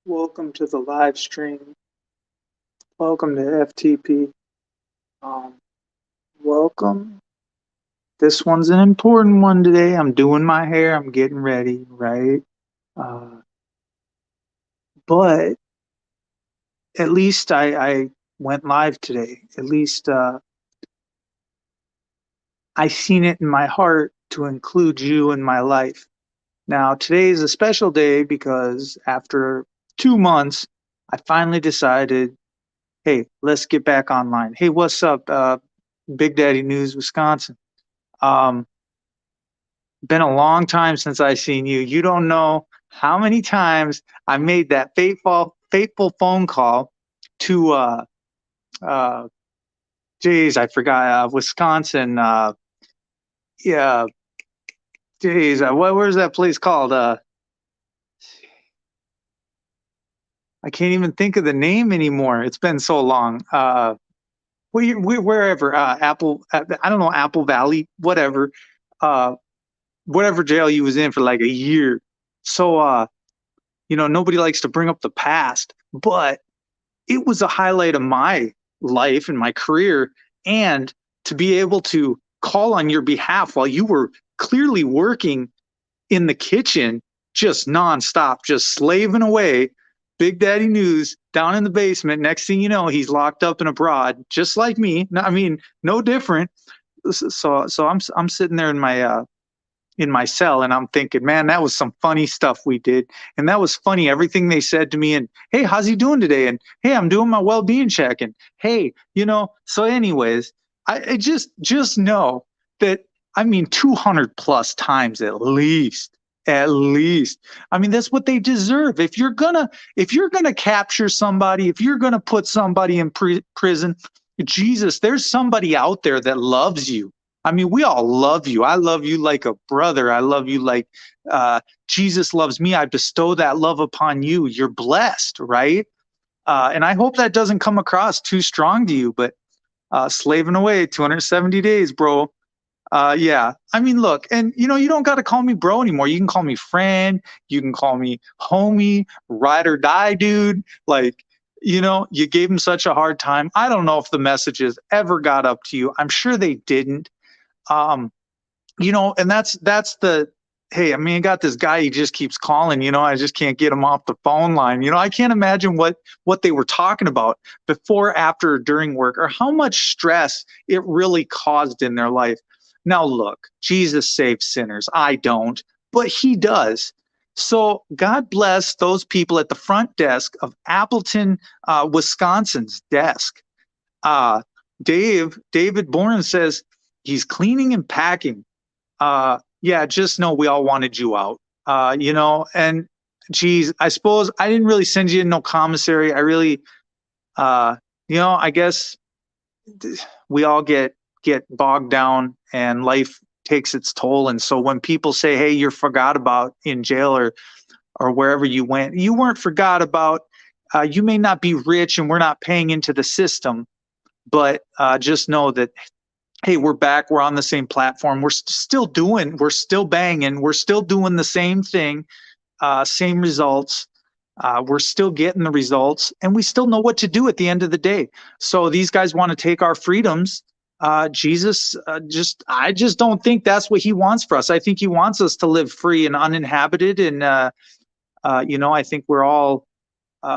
Welcome to the live stream. Welcome to FTP. Um, welcome. This one's an important one today. I'm doing my hair. I'm getting ready, right? Uh, but at least I went live today. At least I seen it in my heart to include you in my life. Now, today is a special day because after 2 months, I finally decided, hey, let's get back online. Hey, what's up, Big Daddy News, Wisconsin? Um, been a long time since I seen you. You don't know how many times I made that fateful phone call to uh geez, I forgot Wisconsin. Yeah, geez, where's that place called? I can't even think of the name anymore. It's been so long. Wherever Apple, I don't know, Apple Valley, whatever, uh, whatever jail you was in for like a year. So nobody likes to bring up the past, but it was a highlight of my life and my career. And to be able to call on your behalf while you were clearly working in the kitchen, just nonstop, just slaving away. Big Daddy News down in the basement. Next thing you know, he's locked up and abroad, just like me. I mean, no different. So I'm sitting there in my cell and I'm thinking, man, that was some funny stuff we did. And that was funny. Everything they said to me and, hey, how's he doing today? And, hey, I'm doing my well-being check. And, hey, so anyways, I just know that, I mean, 200 plus times at least. I mean, that's what they deserve. If you're gonna capture somebody, if you're gonna put somebody in prison, Jesus, there's somebody out there that loves you. I mean, we all love you. I love you like a brother. I love you like Jesus loves me. I bestow that love upon you. You're blessed, right? And I hope that doesn't come across too strong to you, but slaving away 270 days, bro. Yeah. I mean, look, and you don't got to call me bro anymore. You can call me friend. You can call me homie, ride or die, dude. Like, you gave him such a hard time. I don't know if the messages ever got up to you. I'm sure they didn't. Um, and that's the hey, I mean, I got this guy, he just keeps calling, I just can't get him off the phone line. I can't imagine what they were talking about before, after, or during work, or how much stress it really caused in their life. Now look, Jesus saves sinners. I don't, but he does. So God bless those people at the front desk of Appleton, Wisconsin's desk. Uh, David Bourne says he's cleaning and packing. Yeah, just know we all wanted you out. And geez, I suppose I didn't really send you in no commissary. I really, I guess we all get bogged down and life takes its toll. And so when people say, hey, you're forgot about in jail or wherever you went, you weren't forgot about. You may not be rich and we're not paying into the system, but just know that, hey, we're back. We're on the same platform. We're still banging. We're still doing the same thing, same results. We're still getting the results and we still know what to do at the end of the day. So these guys want to take our freedoms. Jesus, I just don't think that's what he wants for us. I think he wants us to live free and uninhabited. And, I think we're all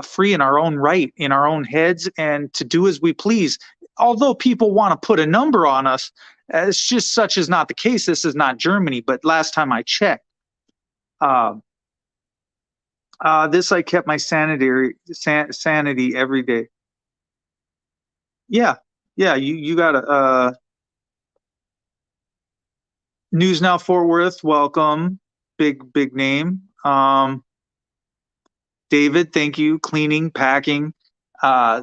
free in our own right, in our own heads, and to do as we please. Although people want to put a number on us, it's just such is not the case. This is not Germany, but last time I checked, uh, this I kept my sanity every day. Yeah, yeah. You got a News Now Fort Worth. Welcome, big name. David, thank you. Cleaning, packing.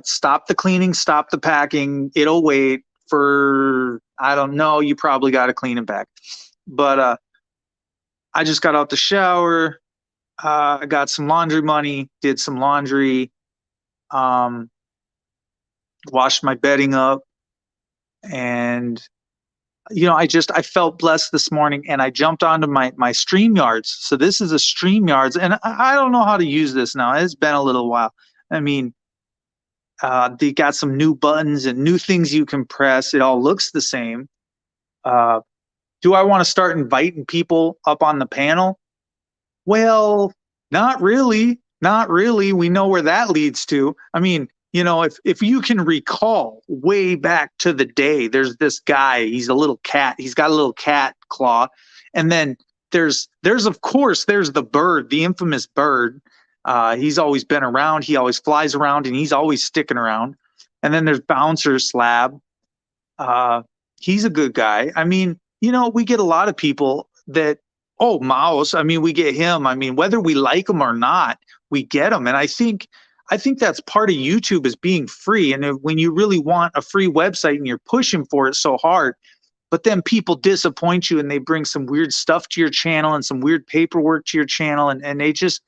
Stop the cleaning, stop the packing. It'll wait for, I don't know, you probably got to clean and pack. But I just got out the shower. I got some laundry money, did some laundry, um, washed my bedding up, and I felt blessed this morning, and I jumped onto my StreamYards. So this is a StreamYards, and I don't know how to use this now. It's been a little while. I mean, they got some new buttons and new things you can press. It all looks the same. Do I want to start inviting people up on the panel? Well, not really. Not really. We know where that leads to. I mean, if you can recall way back to the day, there's this guy, he's a little cat. He's got a little cat claw. And then there's of course, there's the bird, the infamous bird. He's always been around. He always flies around, and he's always sticking around. And then there's Bouncer Slab. He's a good guy. I mean, we get a lot of people that, oh, Mouse. I mean, we get him. I mean, whether we like him or not, we get him. And I think that's part of YouTube, is being free. And when you really want a free website and you're pushing for it so hard, but then people disappoint you and they bring some weird stuff to your channel and some weird paperwork to your channel, and they just.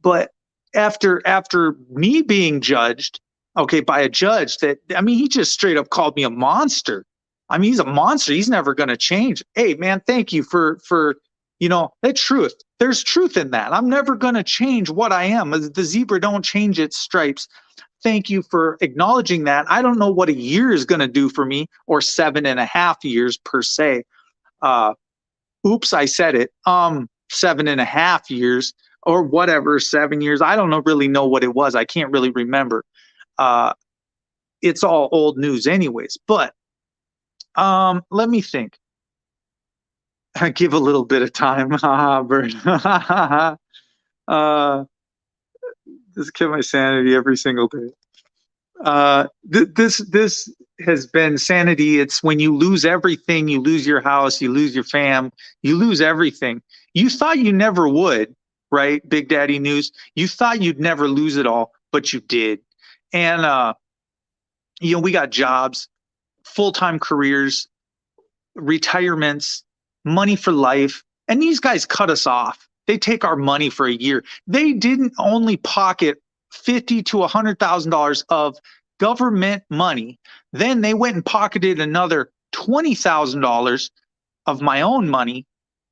But after me being judged, okay, by a judge he just straight up called me a monster. I mean, he's a monster. He's never going to change. Hey, man, thank you for that truth. There's truth in that. I'm never going to change what I am. The zebra don't change its stripes. Thank you for acknowledging that. I don't know what a year is going to do for me, or 7.5 years per se. Oops, I said it. 7.5 years. Or whatever, 7 years. I don't really know what it was. I can't really remember. It's all old news anyways. But let me think. I give a little bit of time. Bird. Just kill my sanity every single day. This has been sanity. It's when you lose everything, you lose your house, you lose your fam, you lose everything. You thought you never would. Right, Big Daddy News. You thought you'd never lose it all, but you did. And we got jobs, full-time careers, retirements, money for life, and these guys cut us off. They take our money for a year. They didn't only pocket $50,000 to $100,000 of government money. Then they went and pocketed another $20,000 of my own money,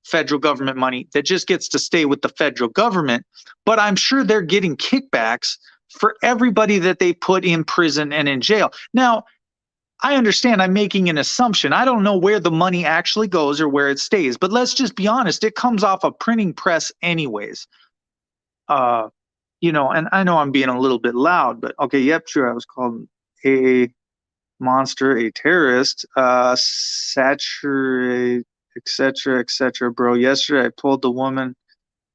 federal government money, that just gets to stay with the federal government. But I'm sure they're getting kickbacks for everybody that they put in prison and in jail. Now, I understand I'm making an assumption. I don't know where the money actually goes or where it stays, but let's just be honest. It comes off a printing press anyways. And I know I'm being a little bit loud, but okay, yep, sure. I was called a monster, a terrorist, saturate, etc., bro. Yesterday, I pulled the woman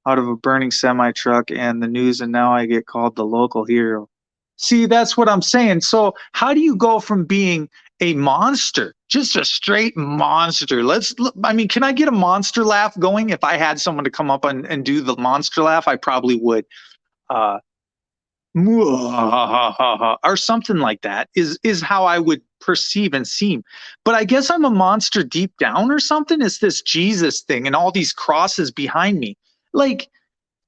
out of a burning semi-truck and the news, and now I get called the local hero. See, that's what I'm saying. So how do you go from being a monster, just a straight monster? Can I get a monster laugh going? If I had someone to come up and do the monster laugh, I probably would. Or something like that is how I would perceive and seem. But I guess I'm a monster deep down or something. It's this Jesus thing and all these crosses behind me. Like,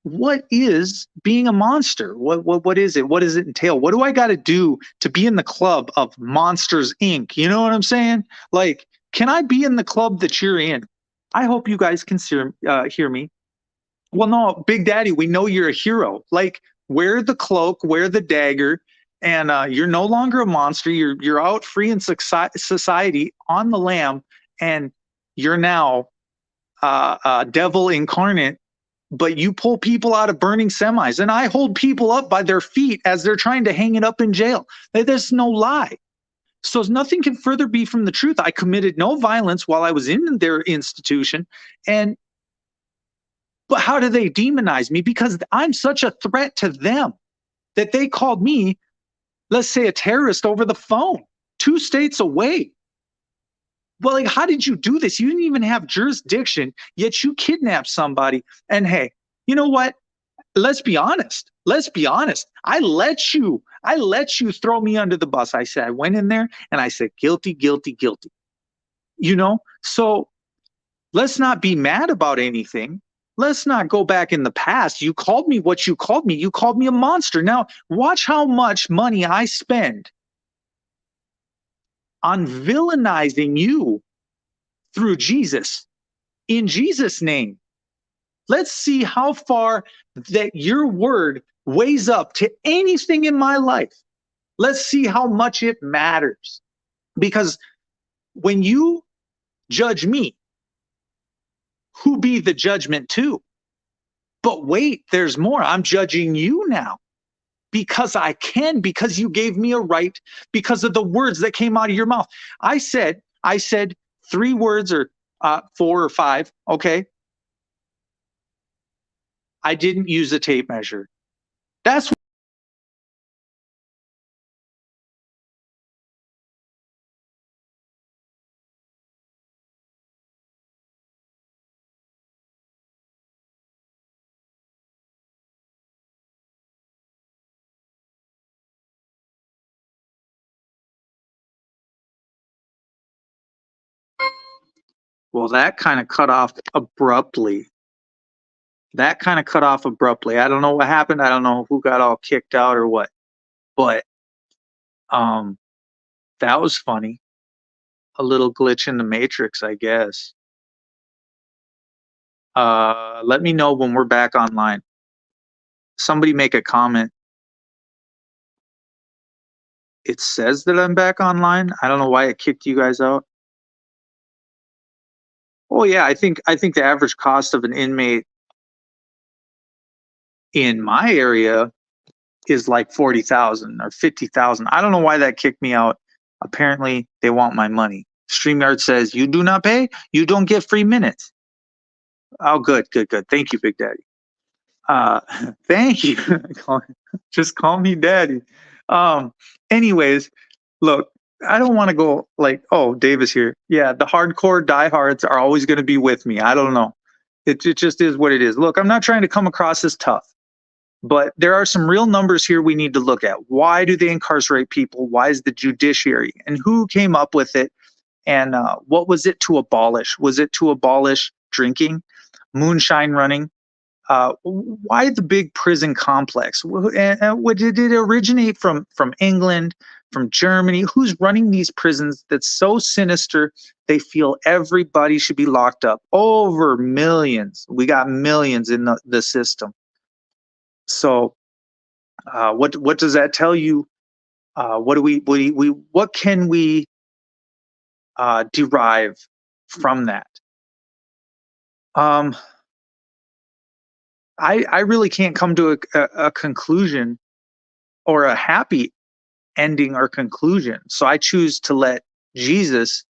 what is being a monster? What is it? What does it entail? What do I got to do to be in the club of Monsters Inc? You know what I'm saying? Like, can I be in the club that you're in? I hope you guys can hear me. Well, no, Big Daddy, we know you're a hero. Like, wear the cloak, wear the dagger, and you're no longer a monster. You're out free in society on the lam, and you're now devil incarnate. But you pull people out of burning semis, and I hold people up by their feet as they're trying to hang it up in jail. There's no lie. So nothing can further be from the truth. I committed no violence while I was in their institution. But how do they demonize me? Because I'm such a threat to them that they called me, let's say, a terrorist over the phone, 2 states away. Well, like, how did you do this? You didn't even have jurisdiction, yet you kidnapped somebody. And hey, you know what? Let's be honest. I let you throw me under the bus. I said, I went in there and I said, guilty, guilty, guilty. So let's not be mad about anything. Let's not go back in the past. You called me what you called me. You called me a monster. Now, watch how much money I spend on villainizing you through Jesus. In Jesus' name. Let's see how far that your word weighs up to anything in my life. Let's see how much it matters. Because when you judge me, who be the judgment to? But wait, there's more. I'm judging you now because I can, because you gave me a right, because of the words that came out of your mouth. I said 3 words or 4 or 5. Okay. I didn't use a tape measure. That's well, that kind of cut off abruptly. I don't know what happened. I don't know who got all kicked out or what. But um that was funny. A little glitch in the matrix, I guess. Let me know when we're back online. Somebody make a comment. It says that I'm back online. I don't know why it kicked you guys out. Oh yeah, I think the average cost of an inmate in my area is like 40,000 or 50,000. I don't know why that kicked me out. Apparently, they want my money. StreamYard says, you do not pay, you don't get free minutes. Oh, good. Thank you, Big Daddy. Thank you. Just call me Daddy. Um, anyways, look, I don't want to go like, oh, Dave is here. Yeah, the hardcore diehards are always going to be with me. I don't know. It just is what it is. Look, I'm not trying to come across as tough. But there are some real numbers here we need to look at. Why do they incarcerate people? Why is the judiciary? And who came up with it? And what was it to abolish? Was it to abolish drinking, moonshine running? Why the big prison complex? Did it originate from England, from Germany? Who's running these prisons that's so sinister they feel everybody should be locked up? Over millions. We got millions in the system. So what does that tell you? What can we derive from that? I really can't come to a conclusion or a happy ending or conclusion. So I choose to let Jesus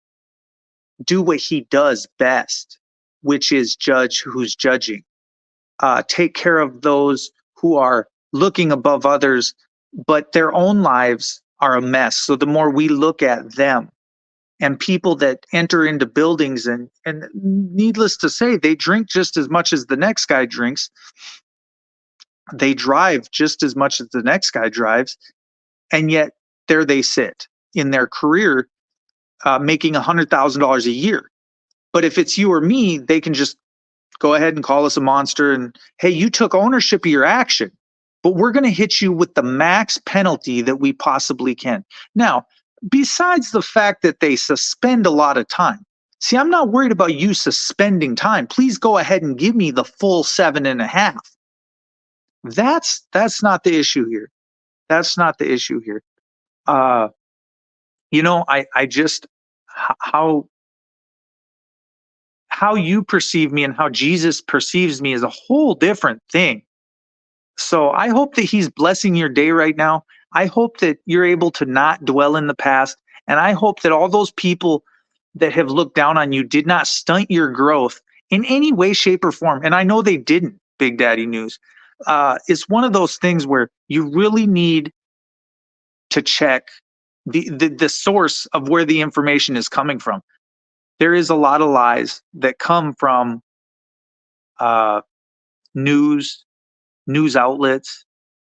do what he does best, which is judge who's judging. Take care of those who are looking above others, but their own lives are a mess. So the more we look at them and people that enter into buildings and needless to say, they drink just as much as the next guy drinks. They drive just as much as the next guy drives. And yet there they sit in their career, making $100,000 a year. But if it's you or me, they can just go ahead and call us a monster and, hey, you took ownership of your action, but we're going to hit you with the max penalty that we possibly can. Now, besides the fact that they suspend a lot of time, see, I'm not worried about you suspending time. Please go ahead and give me the full 7.5. That's not the issue here. That's not the issue here. I just, how you perceive me and how Jesus perceives me is a whole different thing. So I hope that he's blessing your day right now. I hope that you're able to not dwell in the past. And I hope that all those people that have looked down on you did not stunt your growth in any way, shape, or form. And I know they didn't, Big Daddy News. It's one of those things where you really need to check the source of where the information is coming from. There is a lot of lies that come from news outlets,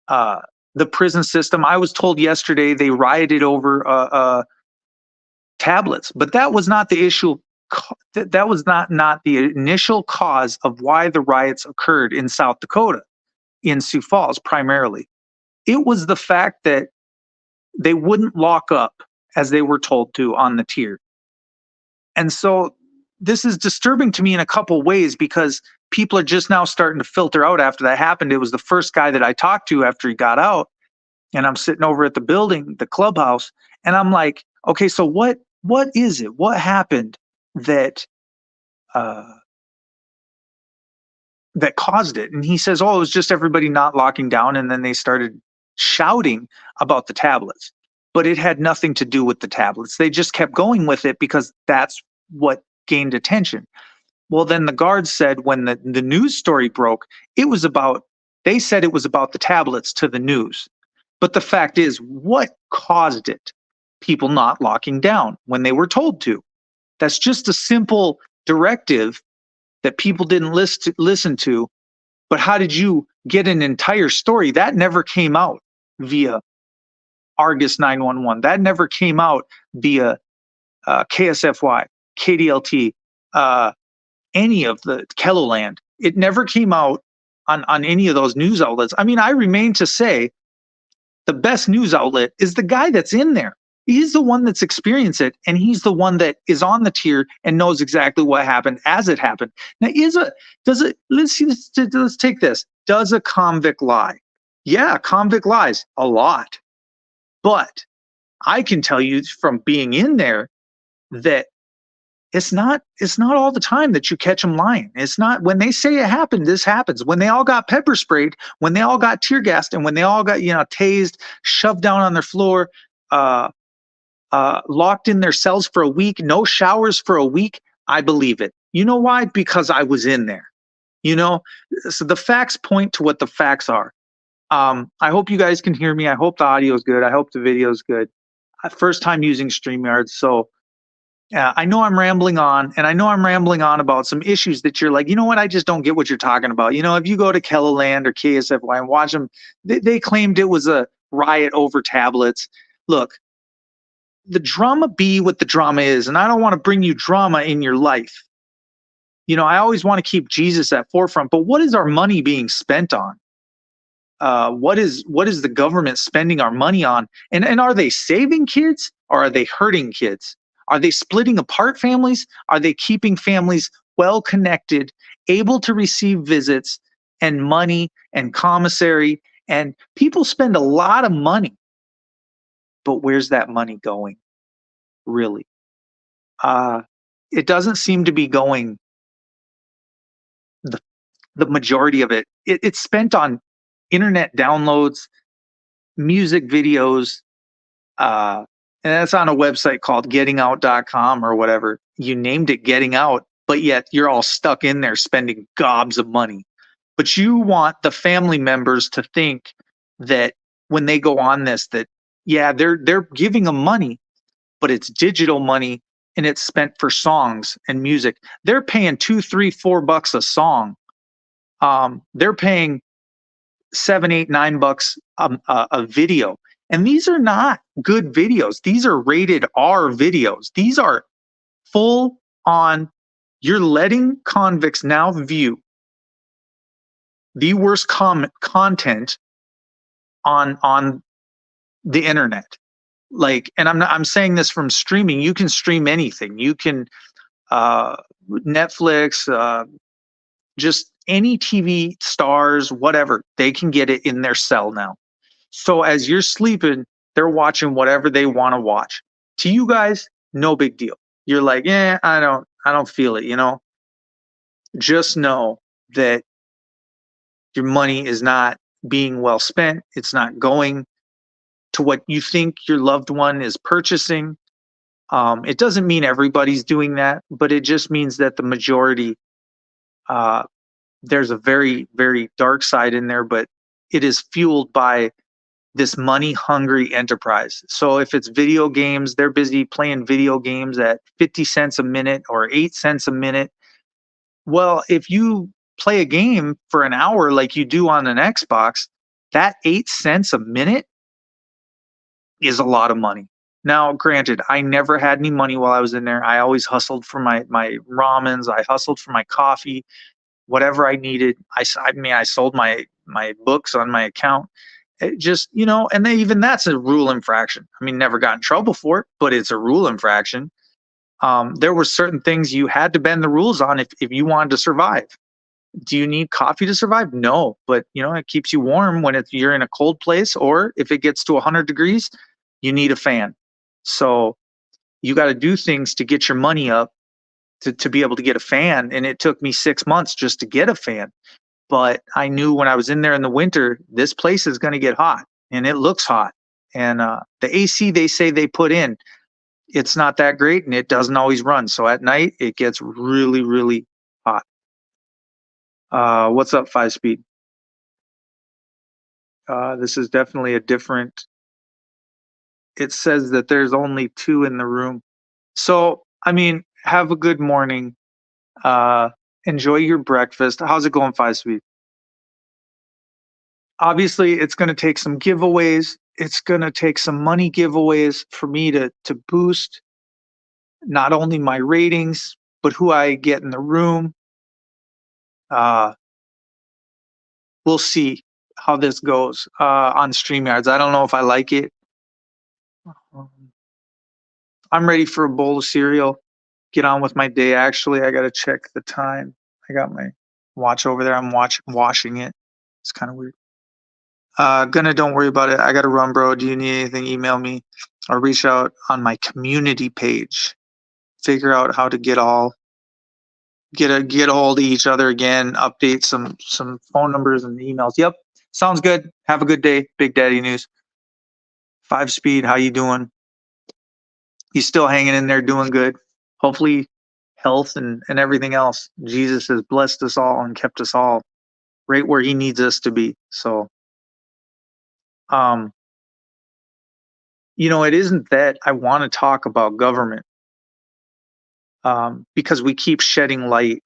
the prison system. I was told yesterday they rioted over tablets, but that was not the issue. That was not the initial cause of why the riots occurred in South Dakota, in Sioux Falls primarily. It was the fact that they wouldn't lock up as they were told to on the tier. And so this is disturbing to me in a couple ways because people are just now starting to filter out after that happened. It was the first guy that I talked to after he got out, and I'm sitting over at the building, the clubhouse, and I'm like, okay, so what is it? What happened that uh, that caused it? And he says, oh, it was just everybody not locking down, and then they started shouting about the tablets. But it had nothing to do with the tablets. They just kept going with it because that's what gained attention. Well, then the guards said when the news story broke, they said it was about the tablets to the news. But the fact is, what caused it? People not locking down when they were told to. That's just a simple directive that people didn't listen to. But how did you get an entire story? That never came out via Argus 911. That never came out via KSFY, KDLT, any of the Kelloland. It never came out on any of those news outlets. I mean, I remain to say the best news outlet is the guy that's in there. He's the one that's experienced it, and he's the one that is on the tier and knows exactly what happened as it happened. Now, let's take this. Does a convict lie? Yeah, a convict lies a lot. But I can tell you from being in there that it's not all the time that you catch them lying. It's not when they say it happened, this happens. When they all got pepper sprayed, when they all got tear gassed, and when they all got, tased, shoved down on their floor, locked in their cells for a week, no showers for a week, I believe it. You know why? Because I was in there. So the facts point to what the facts are. I hope you guys can hear me. I hope the audio is good. I hope the video is good. First time using StreamYard, so I know I'm rambling on, and I know I'm rambling on about some issues that you're like, you know what, I just don't get what you're talking about. If you go to Kelloland or KSFY and watch them, they claimed it was a riot over tablets. Look, the drama be what the drama is, and I don't want to bring you drama in your life. I always want to keep Jesus at forefront, but what is our money being spent on? What is the government spending our money on? And are they saving kids or are they hurting kids? Are they splitting apart families? Are they keeping families well connected, able to receive visits and money and commissary? And people spend a lot of money, but where's that money going? Really? It doesn't seem to be going. The majority of it's spent on internet downloads, music videos, and that's on a website called gettingout.com or whatever. You named it Getting Out, but yet you're all stuck in there spending gobs of money. But you want the family members to think that when they go on this, that, yeah, they're giving them money, but it's digital money and it's spent for songs and music. They're paying $2, $3, $4 a song. They're paying $7, $8, $9 a video. And these are not good videos. These are rated R videos. These are full on, you're letting convicts now view the worst content on the internet. And I'm saying this from streaming. You can stream anything. You can Netflix, just any TV stars, whatever, they can get it in their cell now. So as you're sleeping, they're watching whatever they want to watch. To you guys, no big deal. You're like, yeah, I don't feel it, Just know that your money is not being well spent. It's not going to what you think your loved one is purchasing. It doesn't mean everybody's doing that, but it just means that the majority, there's a very, very dark side in there, but it is fueled by this money-hungry enterprise. So if it's video games, they're busy playing video games at 50 cents a minute or 8 cents a minute. Well, if you play a game for an hour like you do on an Xbox, that 8 cents a minute is a lot of money. Now, granted, I never had any money while I was in there. I always hustled for my ramens. I hustled for my coffee, whatever I needed. I sold my books on my account. It just, and even that's a rule infraction. Never got in trouble for it, but it's a rule infraction. There were certain things you had to bend the rules on if you wanted to survive. Do you need coffee to survive? No, but it keeps you warm when you're in a cold place, or if it gets to 100 degrees, you need a fan. So you got to do things to get your money up to be able to get a fan. And it took me 6 months just to get a fan. But I knew when I was in there in the winter, this place is going to get hot, and it looks hot. And the AC they say they put in, it's not that great, and it doesn't always run. So at night, it gets really, really hot. What's up, 5 Speed? This is definitely a different. It says that there's only 2 in the room. So, I mean, have a good morning. Enjoy your breakfast. How's it going, 5 Speed? Obviously, it's going to take some giveaways. It's going to take some money giveaways for me to boost not only my ratings, but who I get in the room. We'll see how this goes on StreamYards. I don't know if I like it. I'm ready for a bowl of cereal. Get on with my day. Actually, I got to check the time. I got my watch over there. I'm washing it. It's kind of weird. Don't worry about it. I got to run, bro. Do you need anything? Email me or reach out on my community page. Figure out how to get a hold of each other again. Update some phone numbers and emails. Yep, sounds good. Have a good day. Big Daddy News. 5 Speed, how you doing? You still hanging in there, doing good? Hopefully, health and everything else. Jesus has blessed us all and kept us all right where He needs us to be. So, it isn't that I want to talk about government, because we keep shedding light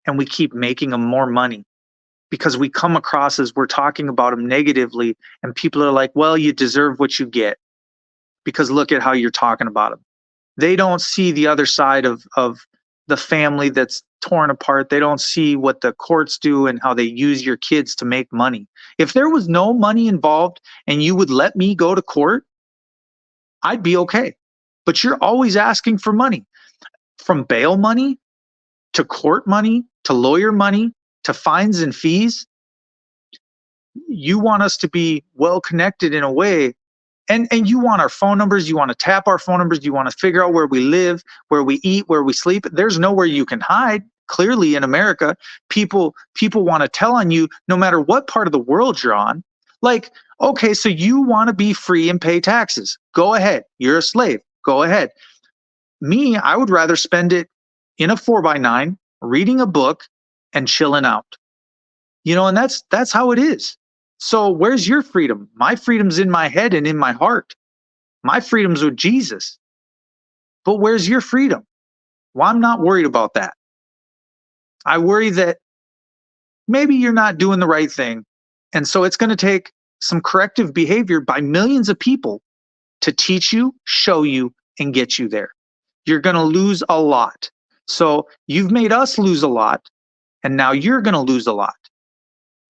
and we keep making them more money, because we come across as we're talking about them negatively, and people are like, well, you deserve what you get because look at how you're talking about them. They don't see the other side of the family that's torn apart. They don't see what the courts do and how they use your kids to make money. If there was no money involved and you would let me go to court, I'd be okay. But you're always asking for money, from bail money to court money to lawyer money to fines and fees. You want us to be well connected in a way, and you want our phone numbers. You want to tap our phone numbers. You want to figure out where we live, where we eat, where we sleep. There's nowhere you can hide. Clearly in America, people want to tell on you no matter what part of the world you're on. Like, okay, so you want to be free and pay taxes. Go ahead. You're a slave. Go ahead. Me, I would rather spend it in a 4x9, reading a book and chilling out. And that's how it is. So where's your freedom? My freedom's in my head and in my heart. My freedom's with Jesus. But where's your freedom? Well, I'm not worried about that. I worry that maybe you're not doing the right thing. And so it's going to take some corrective behavior by millions of people to teach you, show you, and get you there. You're going to lose a lot. So you've made us lose a lot, and now you're going to lose a lot.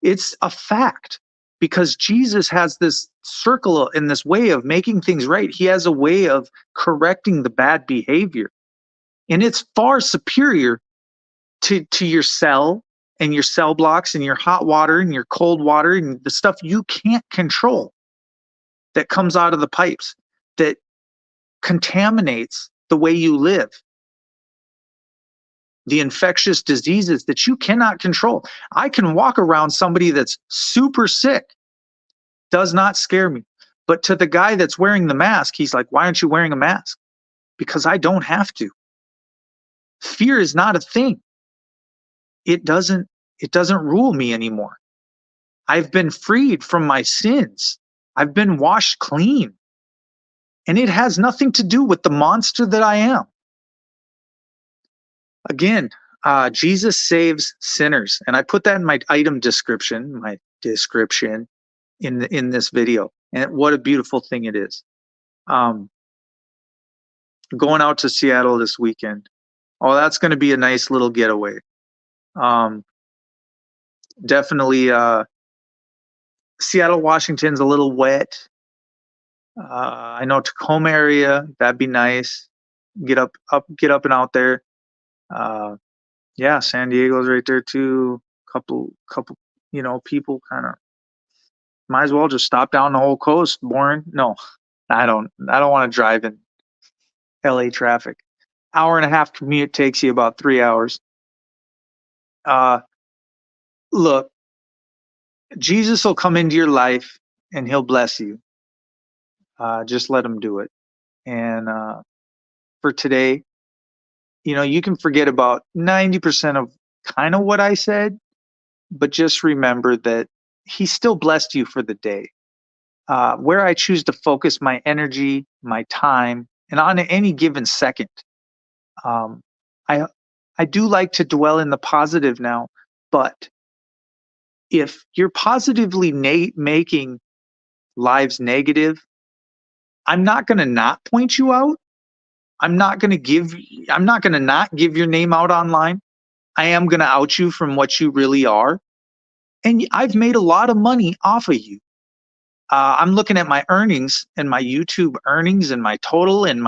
It's a fact, because Jesus has this circle in this way of making things right. He has a way of correcting the bad behavior, and it's far superior to your cell and your cell blocks and your hot water and your cold water and the stuff you can't control that comes out of the pipes that contaminates the way you live. The infectious diseases that you cannot control. I can walk around somebody that's super sick. Does not scare me. But to the guy that's wearing the mask, he's like, why aren't you wearing a mask? Because I don't have to. Fear is not a thing. It doesn't rule me anymore. I've been freed from my sins. I've been washed clean. And it has nothing to do with the monster that I am. Again, Jesus saves sinners. And I put that in my item description, in this video. And what a beautiful thing it is. Going out to Seattle this weekend. Oh, that's going to be a nice little getaway. Definitely, Seattle, Washington's a little wet. I know Tacoma area, that'd be nice. get up and out there. Uh, yeah, San Diego's right there too. Couple, people kind of might as well just stop down the whole coast. Boring. No, I don't want to drive in LA traffic. Hour and a half commute takes you about 3 hours. Uh, Look, Jesus will come into your life and he'll bless you. Just let him do it. And for today, you can forget about 90% of kind of what I said, but just remember that he still blessed you for the day. Where I choose to focus my energy, my time, and on any given second. Um, I I do like to dwell in the positive now, but if you're positively making lives negative, I'm not going to not point you out. I'm not going to not give your name out online. I am going to out you from what you really are. And I've made a lot of money off of you. I'm looking at my earnings and my YouTube earnings and my total and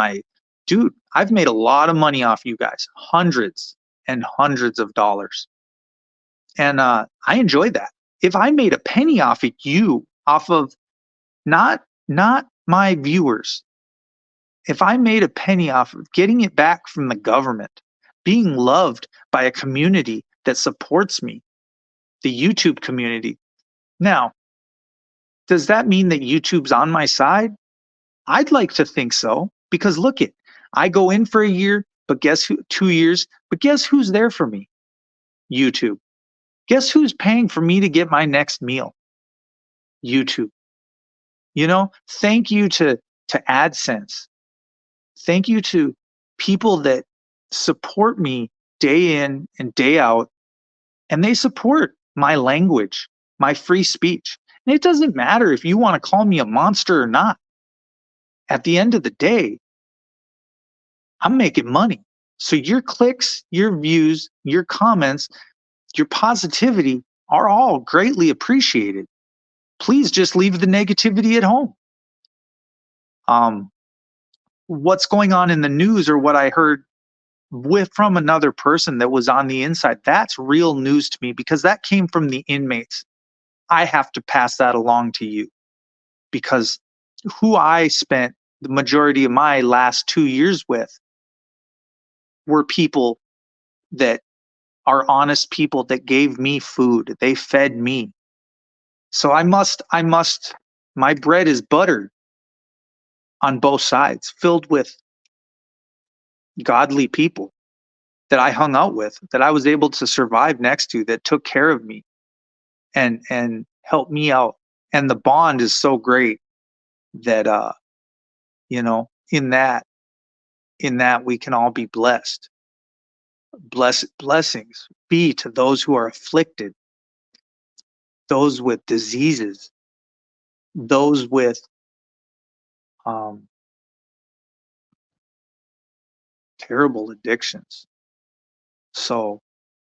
dude, I've made a lot of money off you guys, hundreds and hundreds of dollars. And I enjoy that. If I made a penny off of you, off of not my viewers, if I made a penny off of getting it back from the government, being loved by a community that supports me, the YouTube community. Now, does that mean that YouTube's on my side? I'd like to think so, because look it, I go in for a year, but guess who, 2 years, but guess who's there for me? YouTube. Guess who's paying for me to get my next meal? YouTube. Thank you to AdSense. Thank you to people that support me day in and day out, and they support my language, my free speech. And it doesn't matter if you want to call me a monster or not. At the end of the day, I'm making money. So your clicks, your views, your comments, your positivity are all greatly appreciated. Please just leave the negativity at home. What's going on in the news, or what I heard from another person that was on the inside, that's real news to me, because that came from the inmates. I have to pass that along to you, because who I spent the majority of my last 2 years with were people that are honest people that gave me food. They fed me. So my bread is buttered on both sides, filled with godly people that I hung out with, that I was able to survive next to, that took care of me and helped me out. And the bond is so great that in that we can all be blessed. Blessings be to those who are afflicted, those with diseases, those with terrible addictions. So,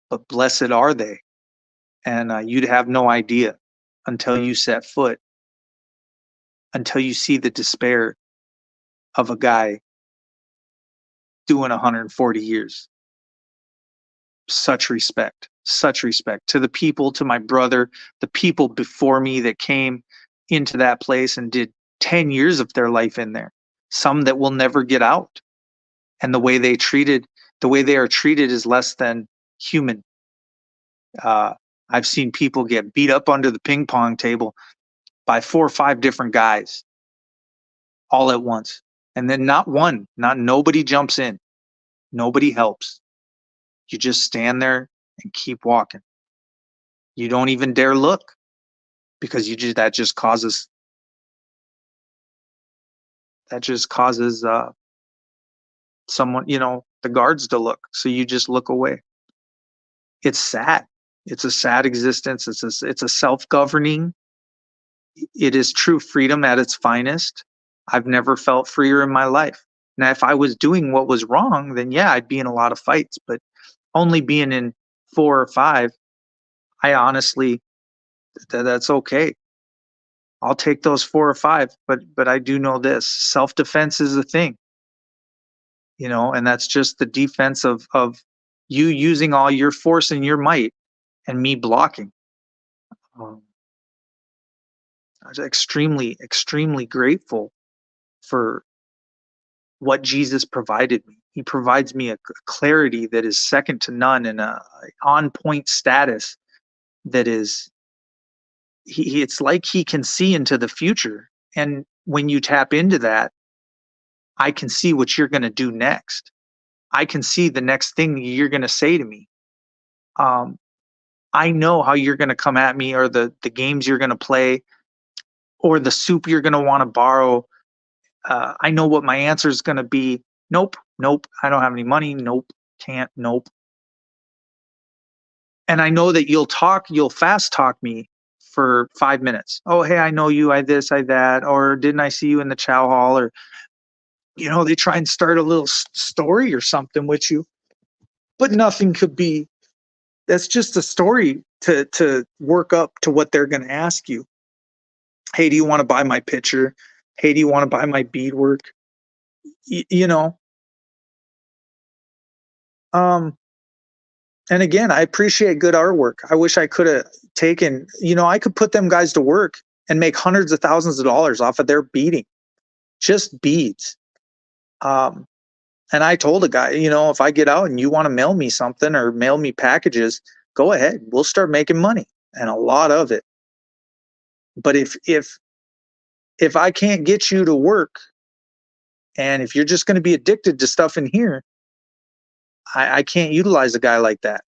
but blessed are they. And you'd have no idea until you set foot, until you see the despair of a guy doing 140 years. Such respect to the people, to my brother, the people before me that came into that place and did 10 years of their life in there, some that will never get out. And the way they are treated is less than human. I've seen people get beat up under the ping pong table by 4 or 5 different guys all at once. And then not nobody jumps in. Nobody helps. You just stand there and keep walking. You don't even dare look, because that just causes someone, the guards to look. So you just look away. It's sad. It's a sad existence. It's a self-governing. It is true freedom at its finest. I've never felt freer in my life. Now, if I was doing what was wrong, then yeah, I'd be in a lot of fights, but only being in 4 or 5, I honestly, that's okay. I'll take those 4 or 5, but I do know this: self-defense is a thing. and that's just the defense of you using all your force and your might and me blocking. Um, I was extremely, extremely grateful for what Jesus provided me. He provides me a clarity that is second to none and a on point status that is it's like he can see into the future. And when you tap into that, I can see what you're going to do next. I can see the next thing you're going to say to me. Um, I know how you're going to come at me, or the games you're going to play, or the soup you're going to want to borrow. I know what my answer is going to be. Nope, nope, I don't have any money. Nope, can't, nope. And I know that you'll fast talk me for 5 minutes. Oh, hey, I know you, I this, I that, or didn't I see you in the chow hall? Or, they try and start a little story or something with you, but nothing could be, that's just a story to work up to what they're going to ask you. Hey, do you want to buy my picture? Hey, do you want to buy my beadwork? Y- you know, um, and again, I appreciate good artwork. I wish I could have taken, I could put them guys to work and make hundreds of thousands of dollars off of their beading, just beads. Um, and I told a guy, if I get out and you want to mail me something or mail me packages, go ahead. We'll start making money, and a lot of it. But if I can't get you to work, and if you're just going to be addicted to stuff in here, I can't utilize a guy like that.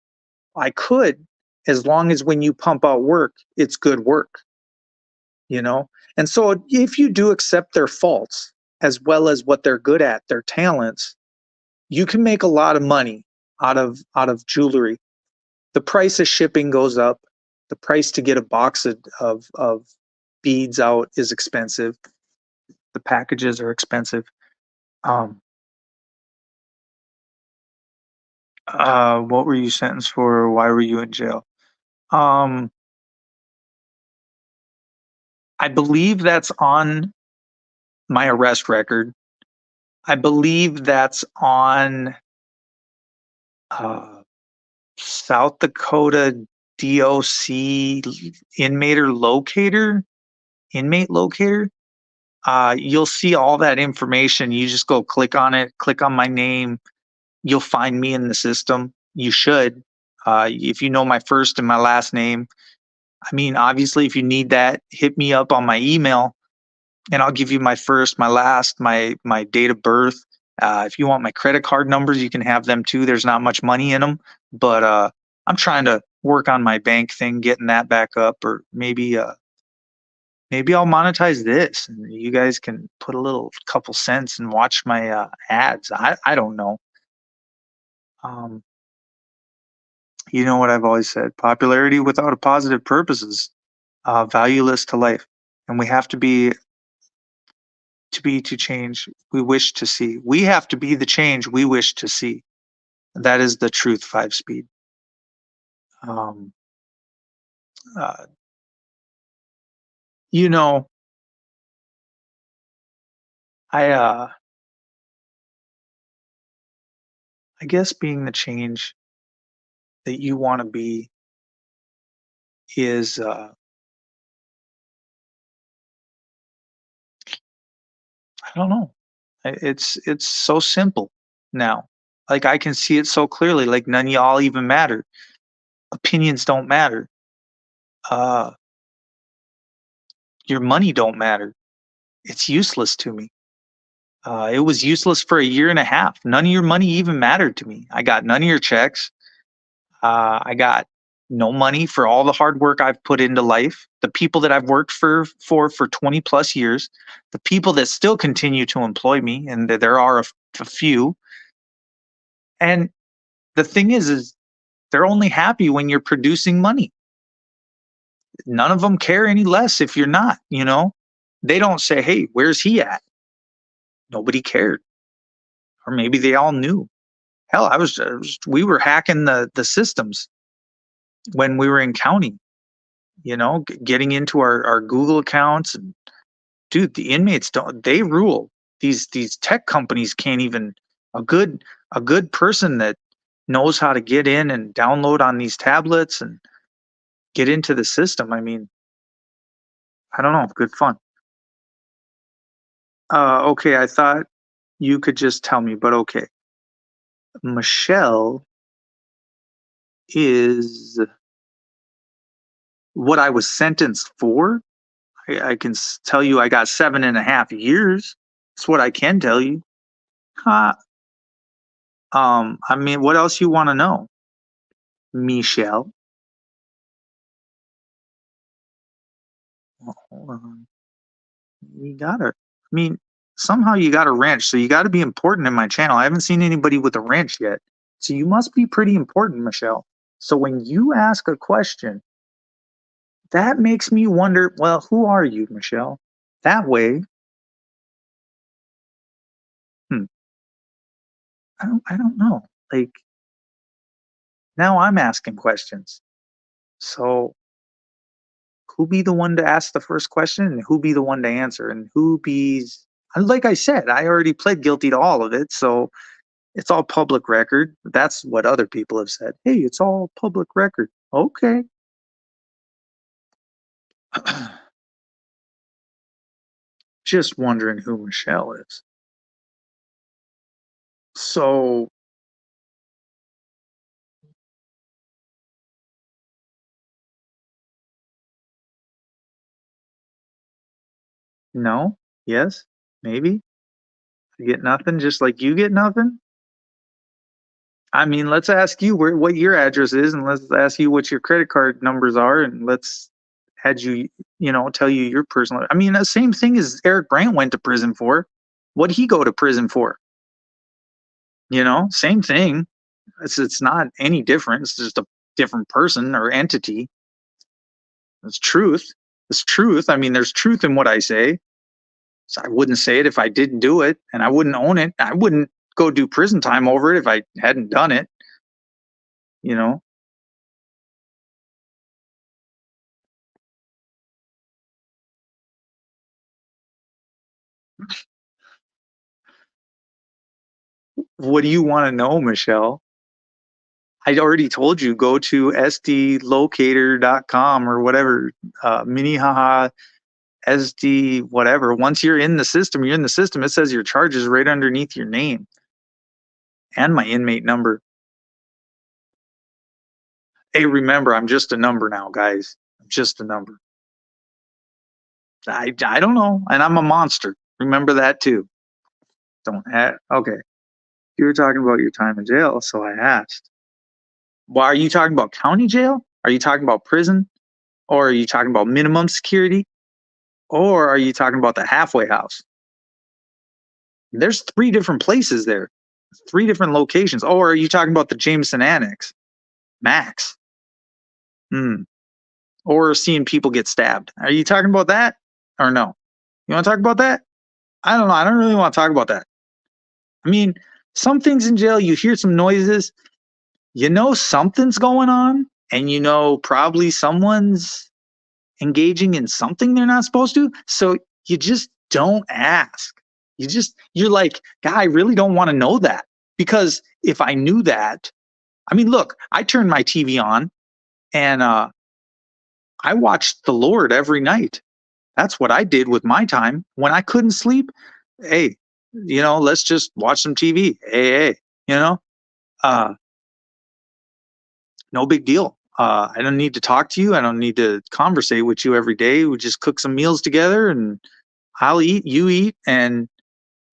I could, as long as when you pump out work, it's good work, you know? And so if you do accept their faults as well as what they're good at, their talents, you can make a lot of money out of jewelry. The price of shipping goes up. The price to get a box of beads out is expensive. The packages are expensive. Um, what were you sentenced for? Or why were you in jail? Um, I believe that's on my arrest record. I believe that's on uh, South Dakota DOC inmate locator. You'll see all that information. You just go click on it, click on my name. You'll find me in the system. You should. If you know my first and my last name. I mean, obviously, if you need that, hit me up on my email, and I'll give you my first, my last, my date of birth. If you want my credit card numbers, you can have them too. There's not much money in them, but I'm trying to work on my bank thing, getting that back up, or maybe I'll monetize this, and you guys can put a little couple cents and watch my ads. I don't know. Um, you know what I've always said: popularity without a positive purpose is valueless to life, and we have to change we wish to see. We have to be the change we wish to see. That is the truth. 5 speed. Um, uh, you know, I I guess being the change that you want to be is I don't know. It's so simple now. Like I can see it so clearly. Like none of y'all even matter. Opinions don't matter. Uh, your money don't matter. It's useless to me. It was useless for a year and a half. None of your money even mattered to me. I got none of your checks. I got no money for all the hard work I've put into life. The people that I've worked for 20 plus years, the people that still continue to employ me, and there are a few. And the thing is they're only happy when you're producing money. None of them care any less if you're not. They don't say, "Hey, where's he at?" Nobody cared, or maybe they all knew. Hell, we were hacking the systems when we were in county, getting into our Google accounts. And dude, the inmates don't, they rule. These tech companies can't even a good person that knows how to get in and download on these tablets and get into the system. I mean, I don't know, good fun. Okay, I thought you could just tell me, but okay. Michelle is what I was sentenced for. I can tell you I got 7.5 years. That's what I can tell you. Huh. I mean, what else you want to know, Michelle? Well, hold on. You gotta. I mean, somehow you got a ranch, so you got to be important in my channel. I haven't seen anybody with a ranch yet, so you must be pretty important, Michelle. So when you ask a question, that makes me wonder. Well, who are you, Michelle? That way, hmm, I don't know. Like now, I'm asking questions. So who be the one to ask the first question and who be the one to answer and who be's like I said, I already pled guilty to all of it, so it's all public record. That's what other people have said. Hey, it's all public record. Okay. Just wondering who Michelle is. So, no, yes, maybe. You get nothing, just like you get nothing. I mean, let's ask you what your address is, and let's ask you what your credit card numbers are, and let's had you, tell you your personal. I mean, the same thing as Eric Brandt went to prison for. What'd he go to prison for? Same thing. It's not any different. It's just a different person or entity. It's truth. It's truth. I mean, there's truth in what I say. So I wouldn't say it if I didn't do it, and I wouldn't own it. I wouldn't go do prison time over it if I hadn't done it. You know. What do you want to know, Michelle? I already told you, go to sdlocator.com or whatever, Minnehaha SD, whatever. Once you're in the system, you're in the system. It says your charge is right underneath your name and my inmate number. Hey, remember, I'm just a number now, guys. I'm just a number. I don't know. And I'm a monster. Remember that too. Okay. You were talking about your time in jail, so I asked. Well, are you talking about county jail? Are you talking about prison? Or are you talking about minimum security? Or are you talking about the halfway house? There's 3 different places there, 3 different locations. Or are you talking about the Jameson Annex? Max. Hmm. Or seeing people get stabbed. Are you talking about that? Or no? You want to talk about that? I don't know. I don't really want to talk about that. I mean, some things in jail, you hear some noises, something's going on, and probably someone's engaging in something they're not supposed to. So you just don't ask. You're like, God, I really don't want to know that. Because if I knew that, I mean, look, I turned my TV on and I watched the Lord every night. That's what I did with my time. When I couldn't sleep, hey, let's just watch some TV. Hey, uh, no big deal. I don't need to talk to you. I don't need to conversate with you every day. We just cook some meals together and I'll eat, you eat, and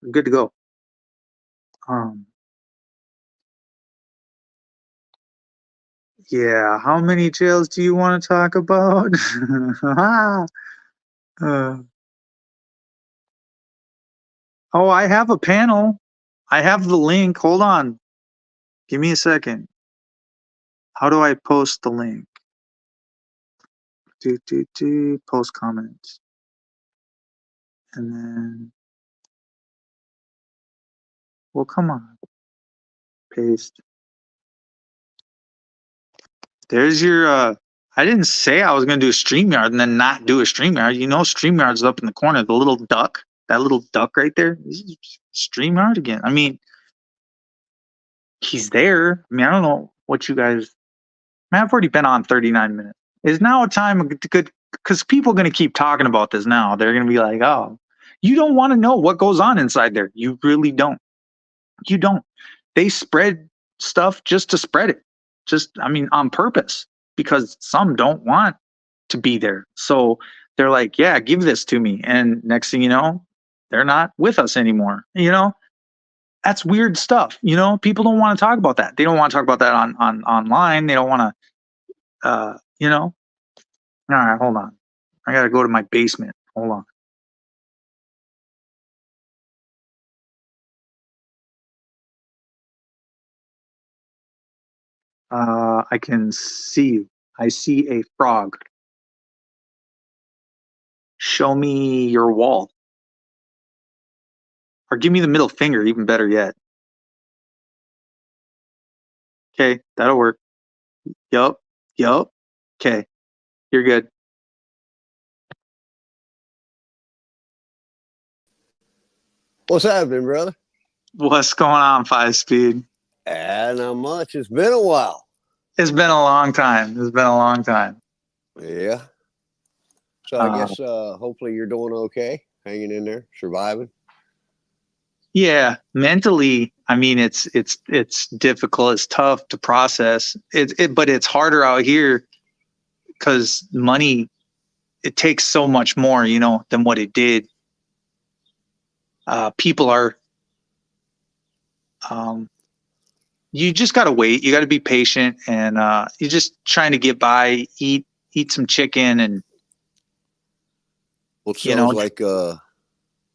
we're good to go. Um, yeah, how many jails do you want to talk about? uh, oh, I have a panel. I have the link. Hold on. Give me a second. How do I post the link? Post comments. And then, well, come on. Paste. There's your, I didn't say I was going to do a StreamYard and then not do a StreamYard. StreamYard's up in the corner, the little duck, that little duck right there. This is StreamYard again. I mean, he's there. I mean, I don't know what you guys. Man, I've already been on 39 minutes. Is now a time to good because people are going to keep talking about this now. They're going to be like, oh, you don't want to know what goes on inside there. You really don't. You don't. They spread stuff just to spread it. Just, I mean, on purpose because some don't want to be there. So they're like, yeah, give this to me. And next thing you know, they're not with us anymore. That's weird stuff. People don't want to talk about that. They don't want to talk about that on online. They don't want to all right, hold on. I gotta go to my basement. Hold on. I can see you. I see a frog. Show me your wall. Or give me the middle finger, even better yet. Okay, that'll work. Yup. Yup. Okay, you're good. What's happening, brother? What's going on, 5 Speed? Not much. It's been a while. It's been a long time. It's been a long time. Yeah. So I guess hopefully you're doing okay, hanging in there, surviving. Yeah, mentally, I mean, it's difficult. It's tough to process. But it's harder out here because money. It takes so much more, than what it did. People are. You just gotta wait. You gotta be patient, and you're just trying to get by. Eat some chicken, and Well,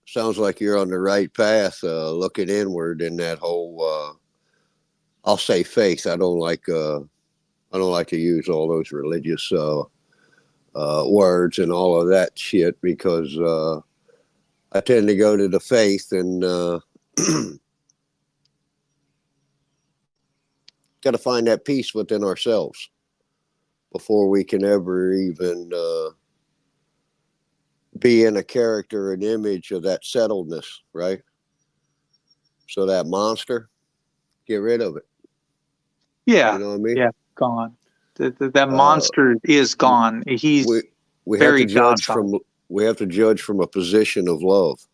sounds like you're on the right path, looking inward in that whole. I'll say faith. I don't like to use all those religious words and all of that shit because I tend to go to the faith and got to find that peace within ourselves before we can ever even be in a character and image of that settledness, right? So that monster, get rid of it. yeah, you know what I mean? Yeah, gone. That monster is gone. He's we very have to judge docile. from a position of love.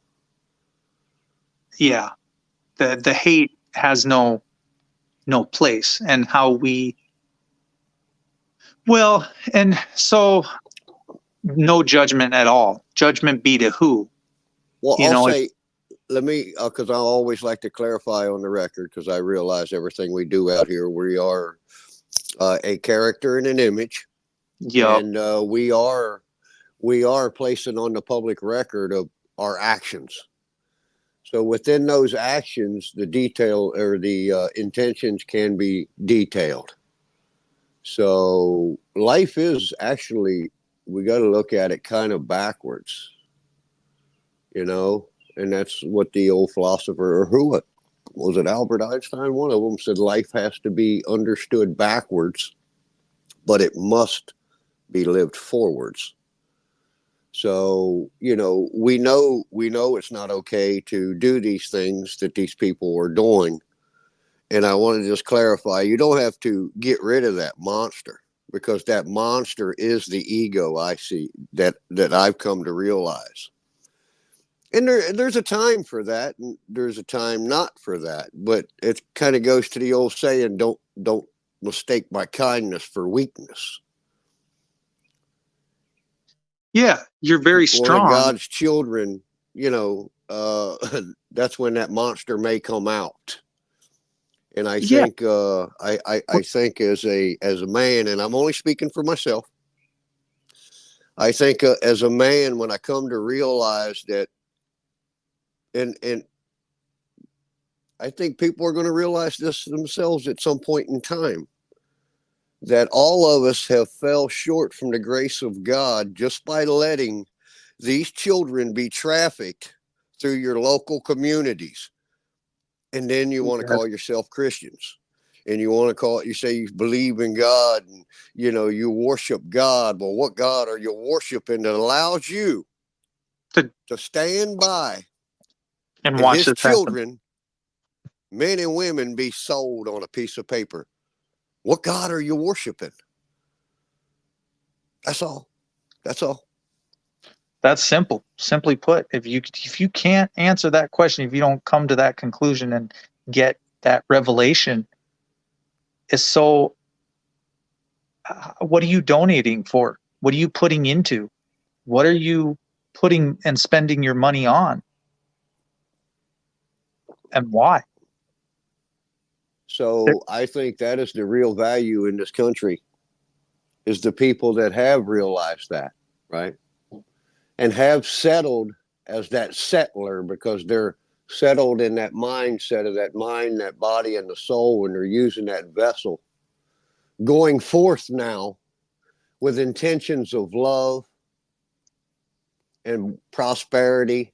Yeah, the hate has no place, and how we. Well, and so no judgment at all. Judgment be to who? Well, You I'll know, say, let me, because I always like to clarify on the record, because I realize everything we do out here, we are a character and an image, Yup. and we are placing on the public record of our actions. So within those actions, the detail or the intentions can be detailed. So life is actually, we got to look at it kind of backwards, and that's what the old philosopher, or who was it, Albert Einstein? One of them said life has to be understood backwards, but it must be lived forwards. So, we know it's not okay to do these things that these people are doing. And I want to just clarify, you don't have to get rid of that monster, because that monster is the ego I see that I've come to realize. And there's a time for that, and there's a time not for that. But it kind of goes to the old saying, don't mistake my kindness for weakness. Yeah, you're very One of strong. God's children, that's when that monster may come out. And I Yeah. think I think as a man, and I'm only speaking for myself, I think as a man, when I come to realize that, and I think people are going to realize this themselves at some point in time, that all of us have fell short from the grace of God just by letting these children be trafficked through your local communities. And then you want to call yourself Christians, and you want to call it, you say you believe in God, and you worship God. Well, what God are you worshiping that allows you to stand by And and watch his this happen. children men and women be sold on a piece of paper. What God are you worshiping? That's all. That's all. That's simple. Simply put, if you can't answer that question, if you don't come to that conclusion and get that revelation, is so what are you donating for? What are you putting into? What are you putting and spending your money on? And why? So I think that is the real value in this country, is the people that have realized that, right? And have settled as that settler, because they're settled in that mindset of that mind, that body, and the soul, and they're using that vessel going forth now with intentions of love and prosperity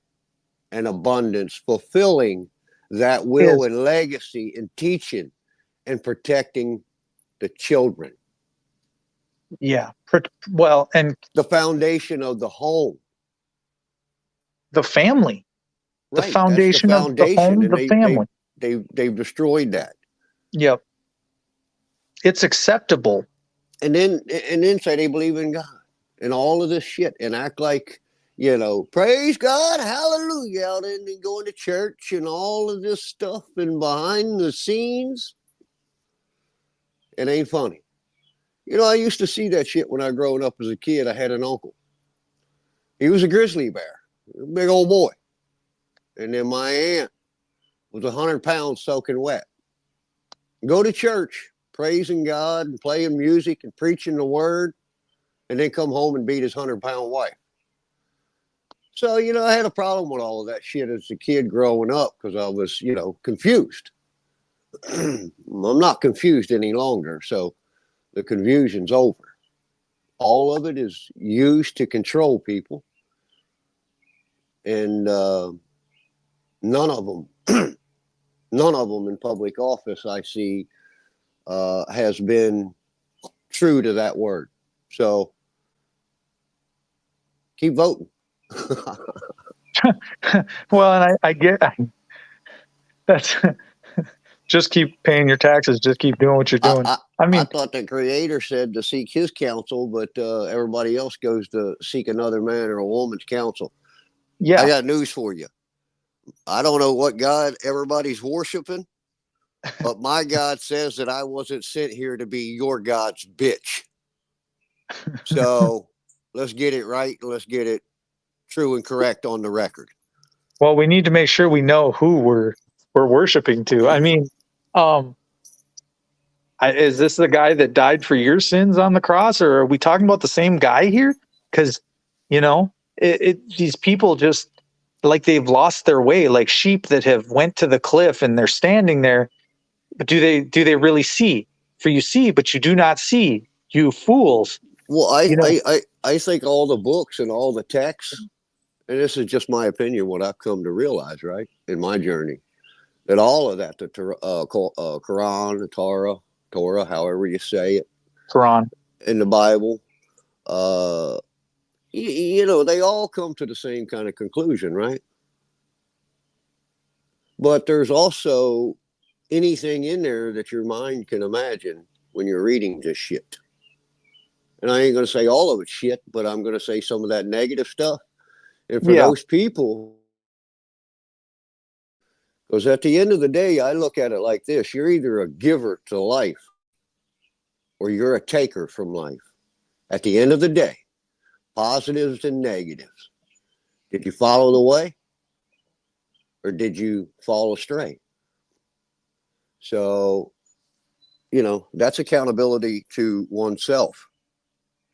and abundance, fulfilling that will and legacy, and teaching and protecting the children. Yeah. Well, and The foundation of the home. the family, the Right. That's the foundation of the foundation. home, And the family. they've destroyed that. Yep. It's acceptable. And then say they believe in God and all of this shit, and act like, praise God, hallelujah, out and going to church and all of this stuff, and behind the scenes, it ain't funny. I used to see that shit when I growing up as a kid. I had an uncle. He was a grizzly bear, a big old boy. And then my aunt was 100 pounds soaking wet. Go to church, praising God and playing music and preaching the word, and then come home and beat his 100-pound wife. So, I had a problem with all of that shit as a kid growing up, because I was, confused. I'm not confused any longer. So the confusion's over. All of it is used to control people. And none of them in public office I see has been true to that word. So keep voting. Well, and I get that's just keep paying your taxes, just keep doing what you're doing. I I mean, thought the creator said to seek his counsel, but everybody else goes to seek another man or a woman's counsel. yeah. I got news for you. I don't know what God everybody's worshiping, but my God says that I wasn't sent here to be your God's bitch. So let's get it right, and let's get it true and correct on the record. Well, we need to make sure we know who we're worshiping to. I mean, is this the guy that died for your sins on the cross, or are we talking about the same guy here? Because these people just, like, they've lost their way, like sheep that have went to the cliff and they're standing there. But do they really see? For you see, but you do not see, you fools. Well, I think all the books and all the texts, and this is just my opinion, what I've come to realize, right, in my journey, that all of that, the Quran, the Torah, however you say it, Quran. in the Bible, they all come to the same kind of conclusion, right? But there's also anything in there that your mind can imagine when you're reading this shit. And I ain't going to say all of it's shit, but I'm going to say some of that negative stuff. And for those people, because at the end of the day, I look at it like this: you're either a giver to life or you're a taker from life. At the end of the day, positives and negatives. Did you follow the way, or did you fall astray? So, that's accountability to oneself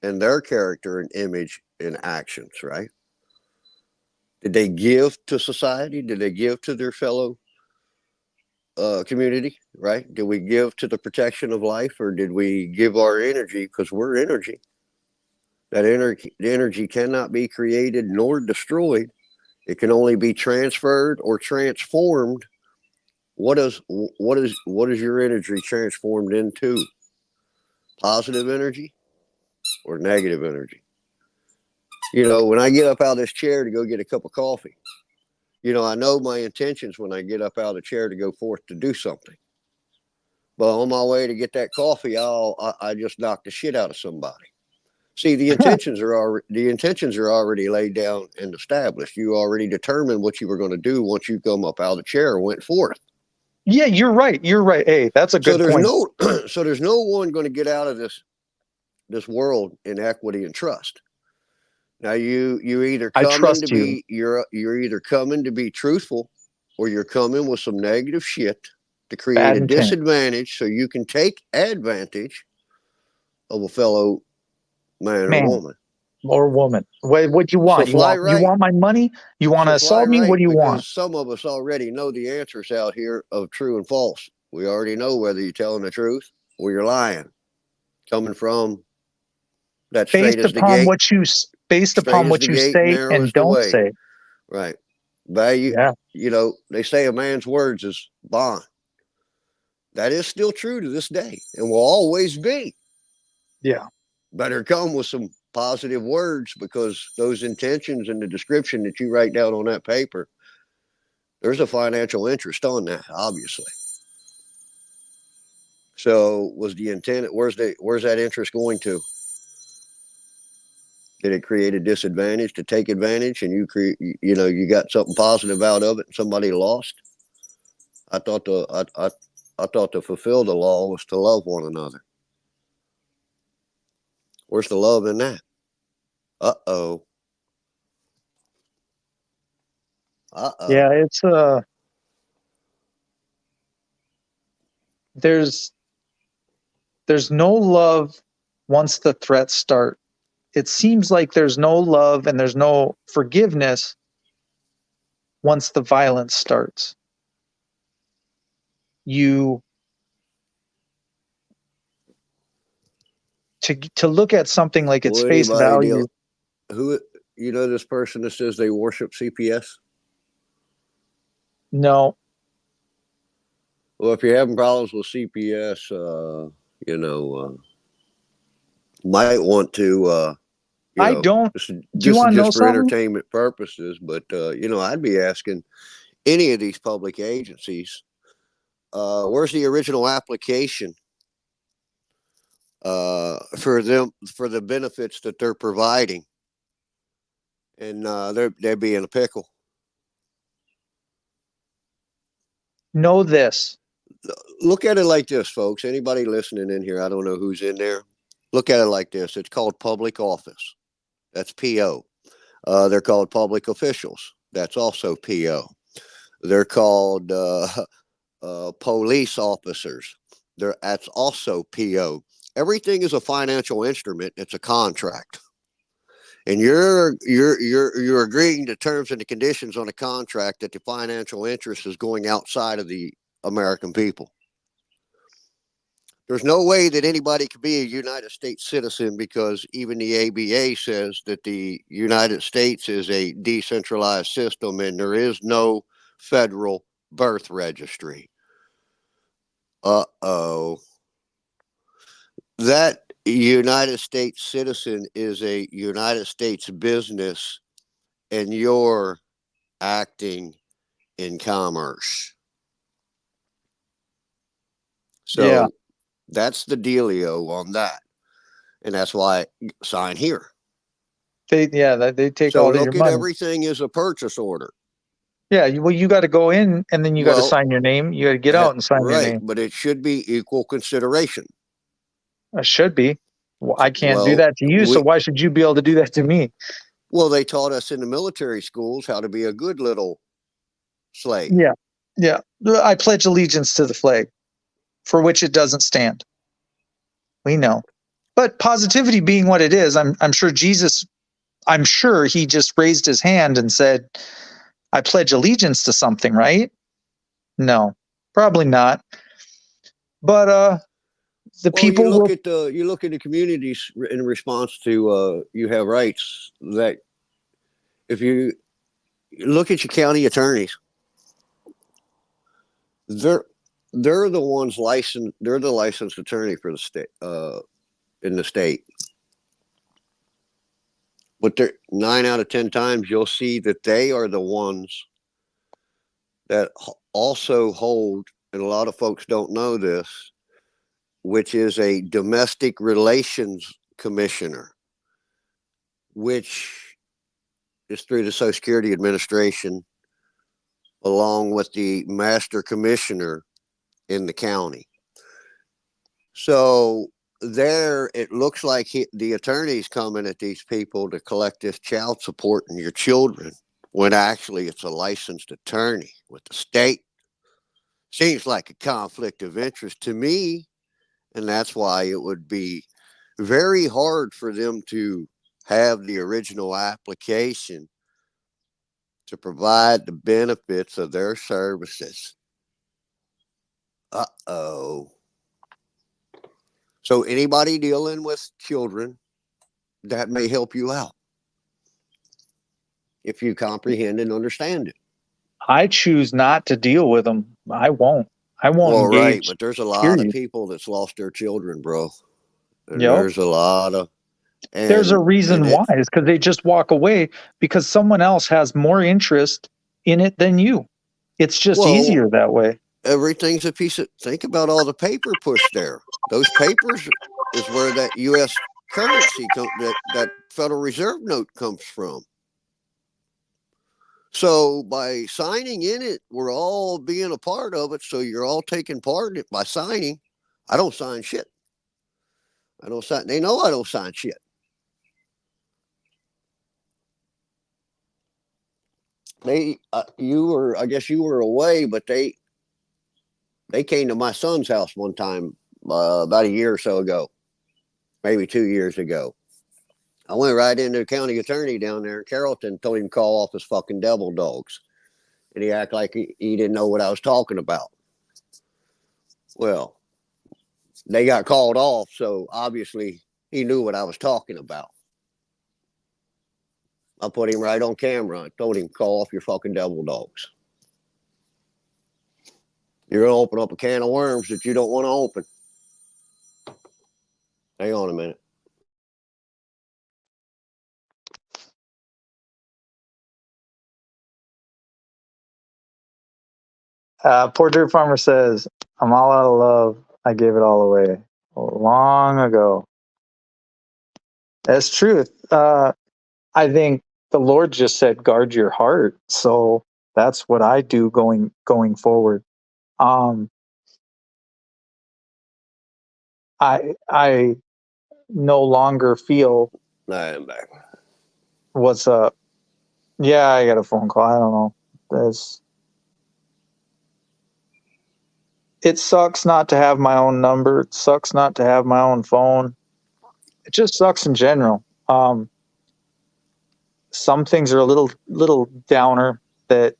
and their character and image and actions, right? Did they give to society? Did they give to their fellow community, right? Did we give to the protection of life, or did we give our energy, because we're energy? That energy cannot be created nor destroyed. It can only be transferred or transformed. What is your energy transformed into? Positive energy or negative energy? When I get up out of this chair to go get a cup of coffee, I know my intentions when I get up out of the chair to go forth to do something. But on my way to get that coffee, I just knock the shit out of somebody. See, the intentions are already laid down and established. You already determined what you were going to do once you come up out of the chair and went forth. Yeah, you're right. You're right. Hey, that's a good point. So there's no one going to get out of this world in equity and trust. Now you either I coming to trust you. be you're either coming to be truthful, or you're coming with some negative shit to create Bad a intent. disadvantage so you can take advantage of a fellow man Man. or woman. Or woman. What you want? So You want right. You want my money? You want to So fly assault me? right, What do you because want? some of us already know the answers out here of true and false. We already know whether you're telling the truth or you're lying. Coming from that straight Based as the upon gate, what you straight as the you gate, say narrow and as the don't way. say. Right. Value. Yeah. They say a man's words is bond. That is still true to this day and will always be. Yeah. Better come with some positive words, because those intentions and the description that you write down on that paper, there's a financial interest on that, obviously. So was the intent, where's that interest going to? Did it create a disadvantage to take advantage, and you got something positive out of it and somebody lost? I thought to fulfill the law was to love one another. Where's the love in that? Uh-oh. Yeah, it's there's no love once the threats start. It seems like there's no love and there's no forgiveness once the violence starts. You to look at something like its Will face anybody value. who this person that says they worship CPS? No. Well, if you're having problems with CPS, might want to I don't. this Do you is want to know just for something? entertainment purposes, but I'd be asking any of these public agencies, where's the original application for the benefits that they're providing, and they'd be in a pickle. Know this. Look at it like this, folks. Anybody listening in here, I don't know who's in there. Look at it like this. It's called public office. That's PO. They're called public officials. That's also PO. They're called police officers. That's also PO. Everything is a financial instrument. It's a contract, and you're agreeing to terms and the conditions on a contract that the financial interest is going outside of the American people. There's no way that anybody could be a United States citizen, because even the ABA says that the United States is a decentralized system and there is no federal birth registry. Uh-oh. That United States citizen is a United States business, and you're acting in commerce. So Yeah. that's the dealio on that. And that's why I sign here. They take So all of your look at money. everything as a purchase order. Yeah, you got to go in and then you got to sign your name. You got to get out and sign your name. But it should be equal consideration. It should be. Well, I can't do that to you, so why should you be able to do that to me? Well, they taught us in the military schools how to be a good little slave. Yeah. I pledge allegiance to the flag, for which it doesn't stand. We know. But positivity being what it is, I'm sure Jesus, I'm sure he just raised his hand and said, I pledge allegiance to something, right? No, probably not. But the people you look at the communities in response to you have rights. That if you look at your county attorneys, they're the ones licensed. They're the licensed attorney for the state in the state. But 9 out of 10 times you'll see that they are the ones that also hold, and a lot of folks don't know this, which is a domestic relations commissioner, which is through the Social Security Administration, along with the master commissioner in the county. So there, it looks like the attorney's coming at these people to collect this child support and your children, when actually it's a licensed attorney with the state. Seems like a conflict of interest to me, and that's why it would be very hard for them to have the original application to provide the benefits of their services. Uh-oh. So anybody dealing with children, that may help you out if you comprehend and understand it. I choose not to deal with them. I won't. I won't Well, right, engage. but there's a lot of Period. people that's lost their children, bro. And Yep. there's a lot of There's a and reason it why. It's because they just walk away because someone else has more interest in it than you. It's just well, easier that way. everything's a piece of, think about all the paper pushed there. Those papers is where that US currency that Federal Reserve note comes from. So by signing in it, we're all being a part of it. So you're all taking part in it by signing. I don't sign shit. I don't sign. They know I don't sign shit. You were, I guess you were away, but they came to my son's house one time about a year or so ago, maybe 2 years ago. I went right into the county attorney down there in Carrollton, told him to call off his fucking devil dogs, and he acted like he didn't know what I was talking about. Well, they got called off, so obviously he knew what I was talking about. I put him right on camera. I told him, call off your fucking devil dogs. You're going to open up a can of worms that you don't want to open. Hang on a minute. Poor Dirt Farmer says, I'm all out of love. I gave it all away long ago. That's truth. I think the Lord just said, guard your heart. So that's what I do going forward. Um, I no longer feel I'm back. what's up. Yeah, I got a phone call. I don't know. It sucks not to have my own number. It sucks not to have my own phone. It just sucks in general. Some things are a little downer. That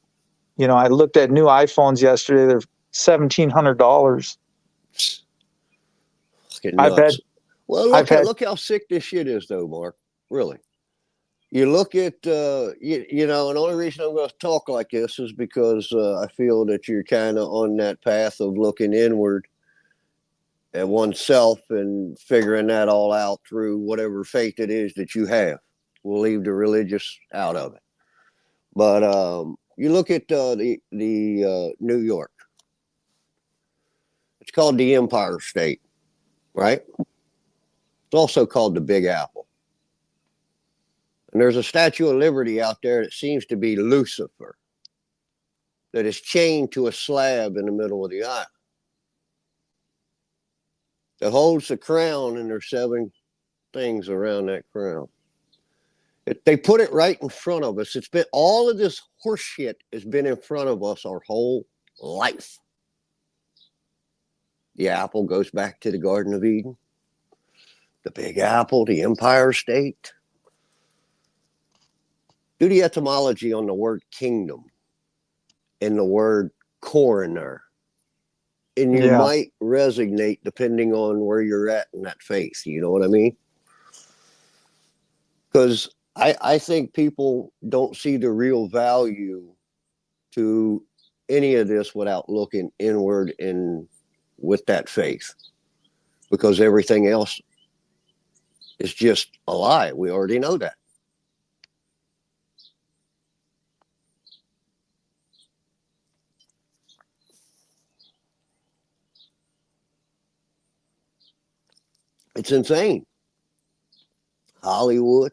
I looked at new iPhones yesterday. They're $1,700. Fucking I've nuts. had Well, I've had look how sick this shit is, though, Mark. Really. You look at, and the only reason I'm going to talk like this is because I feel that you're kind of on that path of looking inward at oneself and figuring that all out through whatever faith it is that you have. We'll leave the religious out of it. But you look at the New York. It's called the Empire State, right? It's also called the Big Apple. And there's a Statue of Liberty out there that seems to be Lucifer, that is chained to a slab in the middle of the aisle, that holds the crown, and there's 7 things around that crown. They put it right in front of us. It's been, all of this horse shit has been in front of us our whole life. The apple goes back to the Garden of Eden. The Big Apple, the Empire State. Do the etymology on the word kingdom and the word coroner, and you yeah. might resonate depending on where you're at in that faith. You know what I mean? Because I think people don't see the real value to any of this without looking inward and with that faith, because everything else is just a lie. We already know that. It's insane. Hollywood,